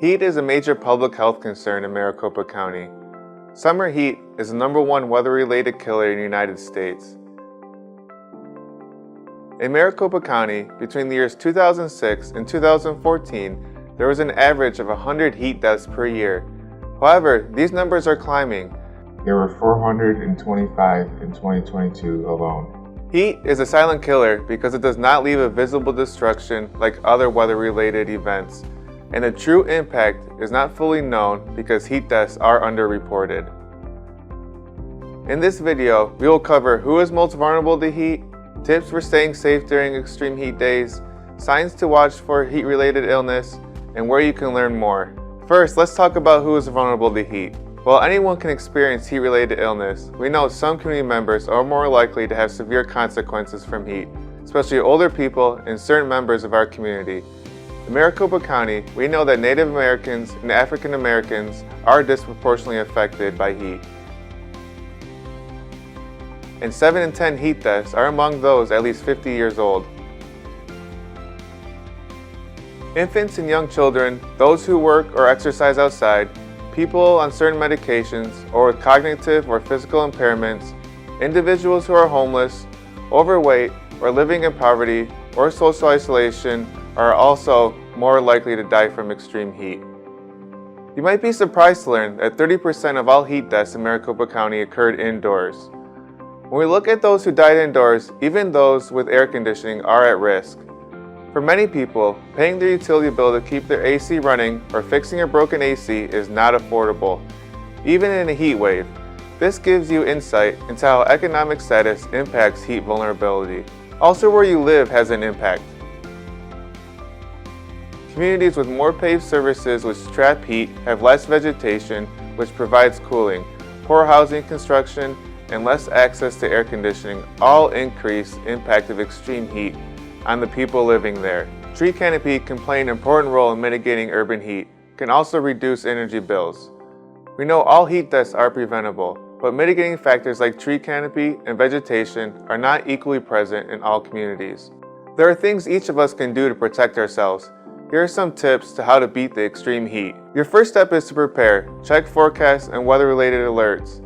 Heat is a major public health concern in Maricopa County. Summer heat is the #1 weather-related killer in the United States. In Maricopa County, between the years 2006 and 2014, there was an average of 100 heat deaths per year. However, these numbers are climbing. There were 425 in 2022 alone. Heat is a silent killer because it does not leave a visible destruction like other weather-related events, and the true impact is not fully known because heat deaths are underreported. In this video, we will cover who is most vulnerable to heat, tips for staying safe during extreme heat days, signs to watch for heat-related illness, and where you can learn more. First, let's talk about who is vulnerable to heat. While anyone can experience heat-related illness, we know some community members are more likely to have severe consequences from heat, especially older people and certain members of our community. In Maricopa County, we know that Native Americans and African Americans are disproportionately affected by heat. And 7 in 10 heat deaths are among those at least 50 years old. Infants and young children, those who work or exercise outside, people on certain medications or with cognitive or physical impairments, individuals who are homeless, overweight, or living in poverty or social isolation are also more likely to die from extreme heat. You might be surprised to learn that 30% of all heat deaths in Maricopa County occurred indoors. When we look at those who died indoors, even those with air conditioning are at risk. For many people, paying their utility bill to keep their AC running or fixing a broken AC is not affordable, even in a heat wave. This gives you insight into how economic status impacts heat vulnerability. Also, where you live has an impact. Communities with more paved surfaces which trap heat have less vegetation, which provides cooling. Poor housing construction and less access to air conditioning all increase impact of extreme heat on the people living there. Tree canopy can play an important role in mitigating urban heat, can also reduce energy bills. We know all heat deaths are preventable, but mitigating factors like tree canopy and vegetation are not equally present in all communities. There are things each of us can do to protect ourselves. Here are some tips to how to beat the extreme heat. Your first step is to prepare. Check forecasts and weather-related alerts.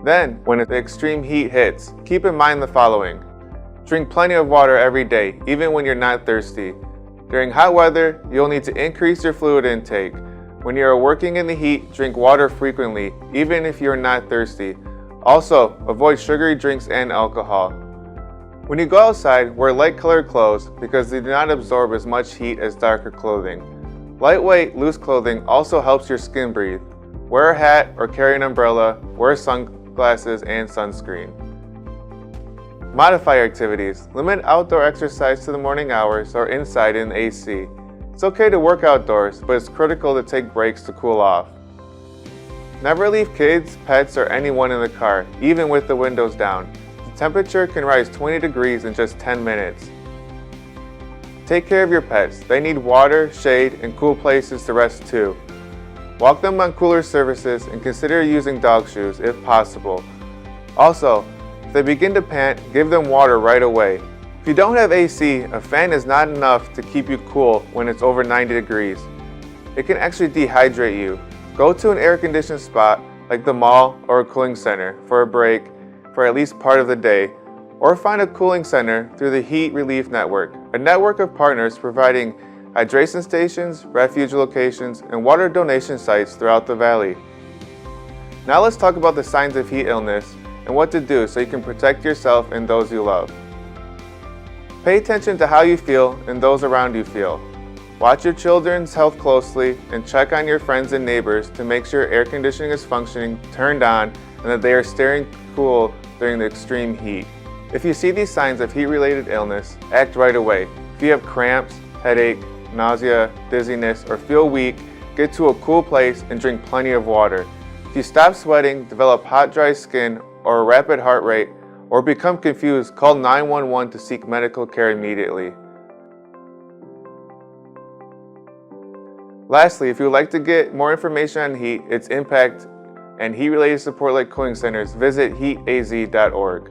Then, when the extreme heat hits, keep in mind the following. Drink plenty of water every day, even when you're not thirsty. During hot weather, you'll need to increase your fluid intake. When you are working in the heat, drink water frequently, even if you're not thirsty. Also, avoid sugary drinks and alcohol. When you go outside, wear light-colored clothes because they do not absorb as much heat as darker clothing. Lightweight, loose clothing also helps your skin breathe. Wear a hat or carry an umbrella, wear sunglasses and sunscreen. Modify your activities. Limit outdoor exercise to the morning hours or inside in AC. It's okay to work outdoors, but it's critical to take breaks to cool off. Never leave kids, pets, or anyone in the car, even with the windows down. The temperature can rise 20 degrees in just 10 minutes. Take care of your pets. They need water, shade, and cool places to rest too. Walk them on cooler surfaces and consider using dog shoes if possible. Also, if they begin to pant, give them water right away. If you don't have AC, a fan is not enough to keep you cool when it's over 90 degrees. It can actually dehydrate you. Go to an air-conditioned spot like the mall or a cooling center for a break for at least part of the day, or find a cooling center through the Heat Relief Network, a network of partners providing hydration stations, refuge locations, and water donation sites throughout the valley. Now let's talk about the signs of heat illness and what to do so you can protect yourself and those you love. Pay attention to how you feel and those around you feel. Watch your children's health closely and check on your friends and neighbors to make sure air conditioning is functioning, turned on, and that they are staying cool during the extreme heat. If you see these signs of heat-related illness, act right away. If you have cramps, headache, nausea, dizziness, or feel weak, get to a cool place and drink plenty of water. If you stop sweating, develop hot, dry skin, or a rapid heart rate, or become confused, call 911 to seek medical care immediately. Lastly, if you would like to get more information on heat, its impact, and heat-related support like cooling centers, visit heataz.org.